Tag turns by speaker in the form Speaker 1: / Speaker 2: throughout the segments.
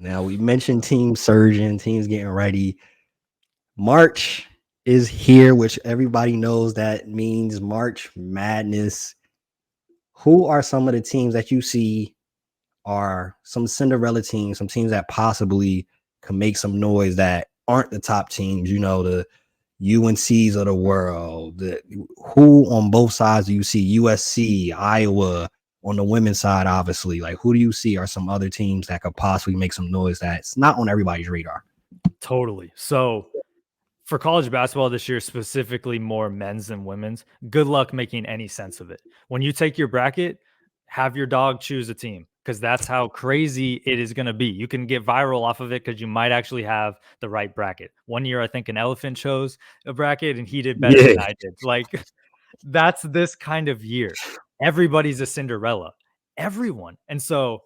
Speaker 1: Now we mentioned teams surging, teams getting ready. March is here, which everybody knows that means March Madness. Who are some of the teams that you see are some Cinderella teams, some teams that possibly can make some noise that aren't the top teams, the UNCs of the world? Who on both sides do you see? USC, Iowa, on the women's side, obviously. Like, who do you see are some other teams that could possibly make some noise that's not on everybody's radar?
Speaker 2: Totally. So for college basketball this year, specifically more men's than women's, good luck making any sense of it. When you take your bracket, have your dog choose a team because that's how crazy it is going to be. You can get viral off of it because you might actually have the right bracket. One year, I think an elephant chose a bracket and he did better
Speaker 1: Yeah.
Speaker 2: than I did. Like, that's this kind of year. Everybody's a Cinderella. Everyone. And so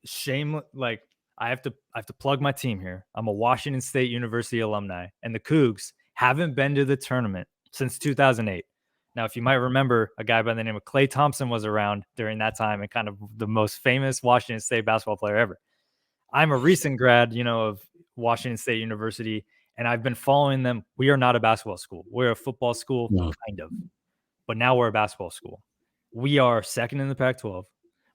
Speaker 2: shame, like, I have to plug my team here. I'm a Washington State University alumni, and the Cougs haven't been to the tournament since 2008. Now, if you might remember, a guy by the name of Klay Thompson was around during that time and kind of the most famous Washington State basketball player ever. I'm a recent grad, of Washington State University, and I've been following them. We are not a basketball school. We're a football school,
Speaker 1: No.
Speaker 2: kind of, but now we're a basketball school. We are second in the Pac-12,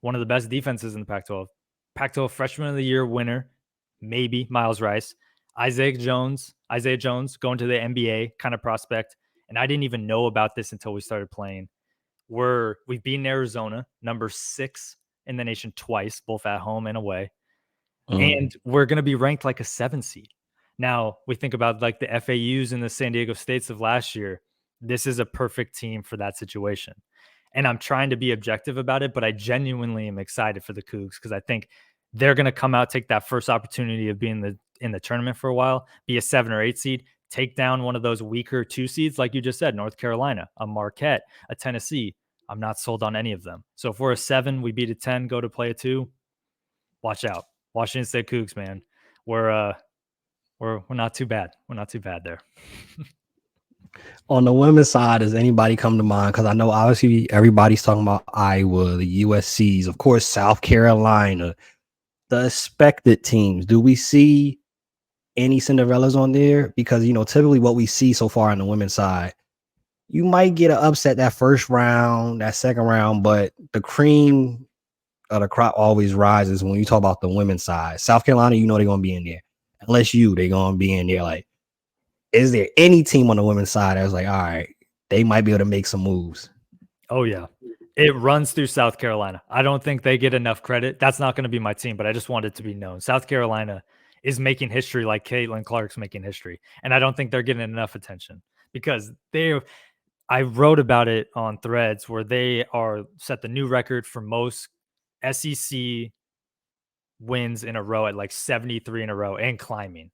Speaker 2: one of the best defenses in the Pac-12. Pac-12 Freshman of the Year winner, maybe Miles Rice, Isaiah Jones going to the NBA kind of prospect. And I didn't even know about this until we started playing. We've beaten Arizona, number 6 in the nation twice, both at home and away. And we're going to be ranked like a 7 seed. Now, we think about like the FAUs and the San Diego States of last year. This is a perfect team for that situation. And I'm trying to be objective about it, but I genuinely am excited for the Cougs because I think they're going to come out, take that first opportunity of being in the tournament for a while, be a 7 or 8 seed, take down one of those weaker 2 seeds, like you just said, North Carolina, a Marquette, a Tennessee. I'm not sold on any of them. So if we're a 7, we beat a 10, go to play a 2, watch out. Washington State Cougs, man. We're not too bad. We're not too bad there.
Speaker 1: On the women's side, does anybody come to mind? Because I know obviously everybody's talking about Iowa, the USCs, of course, South Carolina, the expected teams. Do we see any Cinderellas on there? Because, typically what we see so far on the women's side, you might get an upset that first round, that second round, but the cream of the crop always rises when you talk about the women's side. South Carolina, they're going to be in there. Unless they're going to be in there. Like, is there any team on the women's side that's like, all right, they might be able to make some moves?
Speaker 2: Oh, yeah. It runs through South Carolina. I don't think they get enough credit. That's not going to be my team, but I just want it to be known. South Carolina is making history like Caitlin Clark's making history. And I don't think they're getting enough attention because I wrote about it on Threads where they are set the new record for most SEC wins in a row at like 73 in a row and climbing.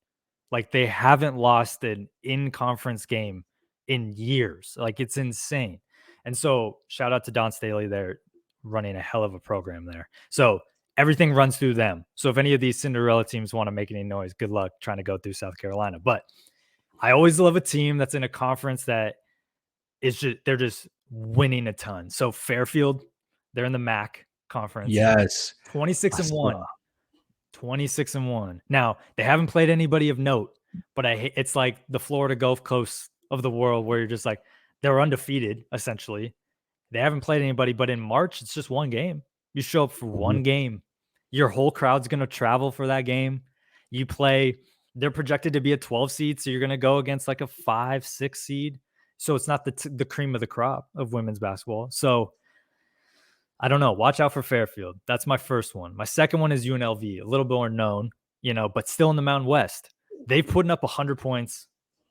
Speaker 2: Like they haven't lost an in-conference game in years. Like it's insane. And so shout out to Don Staley. They're running a hell of a program there. So everything runs through them. So if any of these Cinderella teams want to make any noise, good luck trying to go through South Carolina. But I always love a team that's in a conference that they're just winning a ton. So Fairfield, they're in the MAC conference.
Speaker 1: Yes.
Speaker 2: 26-1. 26-1. Now, they haven't played anybody of note, but it's like the Florida Gulf Coast of the world where you're just like, they're undefeated, essentially. They haven't played anybody, but in March, it's just one game. You show up for one game. Your whole crowd's going to travel for that game. You play, they're projected to be a 12 seed, so you're going to go against like a 5, 6 seed. So it's not the cream of the crop of women's basketball. So I don't know. Watch out for Fairfield. That's my first one. My second one is UNLV, a little bit more known, but still in the Mountain West. They've put up 100 points.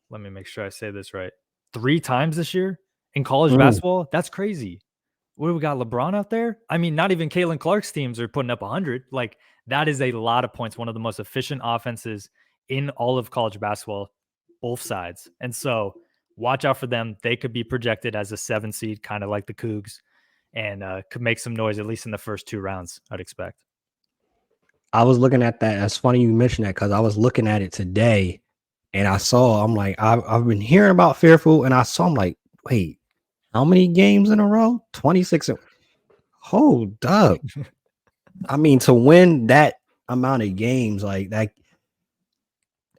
Speaker 2: Let me make sure I say this right. 3 times this year in college basketball. That's crazy. What do we got? LeBron out there? I mean, not even Caitlin Clark's teams are putting up 100. Like that is a lot of points. One of the most efficient offenses in all of college basketball, both sides. And so watch out for them. They could be projected as a 7 seed, kind of like the Cougs. And could make some noise, at least in the first 2 rounds, I'd expect.
Speaker 1: I was looking at that. It's funny you mentioned that because I was looking at it today and I'm like, I've been hearing about Fairfield and I'm like, wait, how many games in a row? 26. Hold up. I mean, to win that amount of games like that.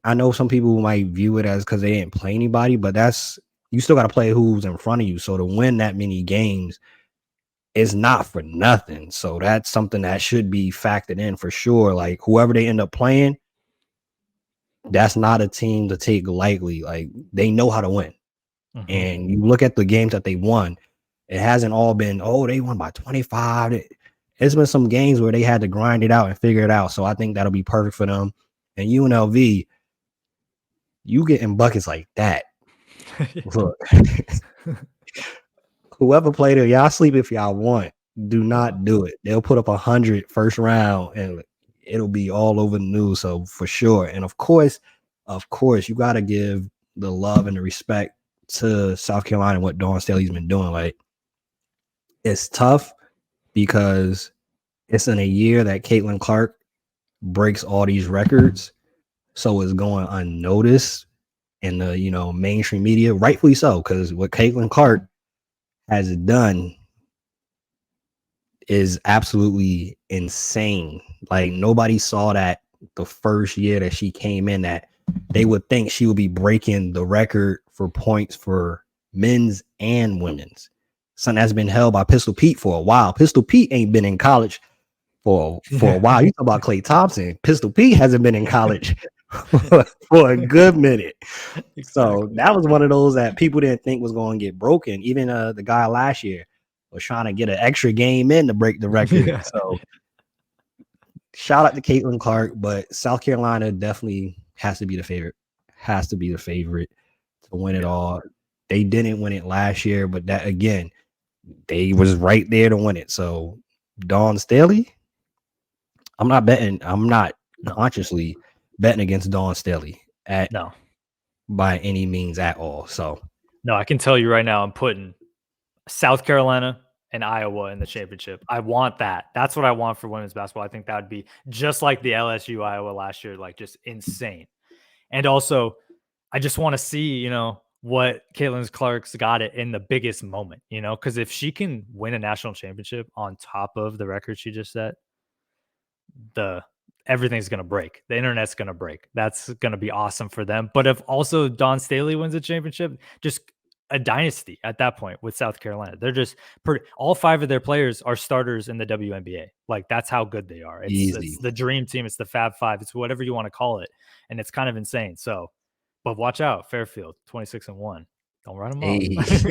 Speaker 1: I know some people might view it as because they didn't play anybody, but that's you still got to play who's in front of you. So to win that many games is not for nothing. So that's something that should be factored in for sure. Like whoever they end up playing, that's not a team to take lightly. Like they know how to win. And you look at the games that they won, it hasn't all been, oh, they won by 25. It's been some games where they had to grind it out and figure it out. So I think that'll be perfect for them. And UNLV, you getting buckets like that. Look, whoever played it, y'all sleep if y'all want. Do not do it. They'll put up 100 first round and it'll be all over the news. So for sure. And of course, you got to give the love and the respect to South Carolina and what Dawn Staley's been doing. Like, it's tough because it's in a year that Caitlin Clark breaks all these records. So it's going unnoticed in the, mainstream media, rightfully so, because what Caitlin Clark has done is absolutely insane. Like nobody saw that the first year that she came in, that they would think she would be breaking the record for points for men's and women's. Something that's been held by Pistol Pete for a while. Pistol Pete ain't been in college for a while. You talk about Klay Thompson. Pistol Pete hasn't been in college for a good minute. Exactly. So that was one of those that people didn't think was going to get broken. Even the guy last year was trying to get an extra game in to break the record. So shout out to Caitlin Clark, but South Carolina definitely has to be the favorite. Has to be the favorite to win it all. They didn't win it last year, but that again, they was right there to win it. So Dawn Staley, I'm not consciously betting against Dawn Staley by any means at all. So
Speaker 2: no, I can tell you right now, I'm putting South Carolina and Iowa in the championship. I want that. That's what I want for women's basketball. I think that would be just like the LSU Iowa last year, like just insane. And also, I just want to see, what Caitlin Clark's got it in the biggest moment, because if she can win a national championship on top of the record she just set, everything's going to break. The internet's going to break. That's going to be awesome for them. But if also Dawn Staley wins a championship, just a dynasty at that point with South Carolina. They're just all 5 of their players are starters in the WNBA. Like that's how good they are. It's the dream team. It's the Fab Five. It's whatever you want to call it. And it's kind of insane. So, but watch out, Fairfield, 26-1. Don't run them off.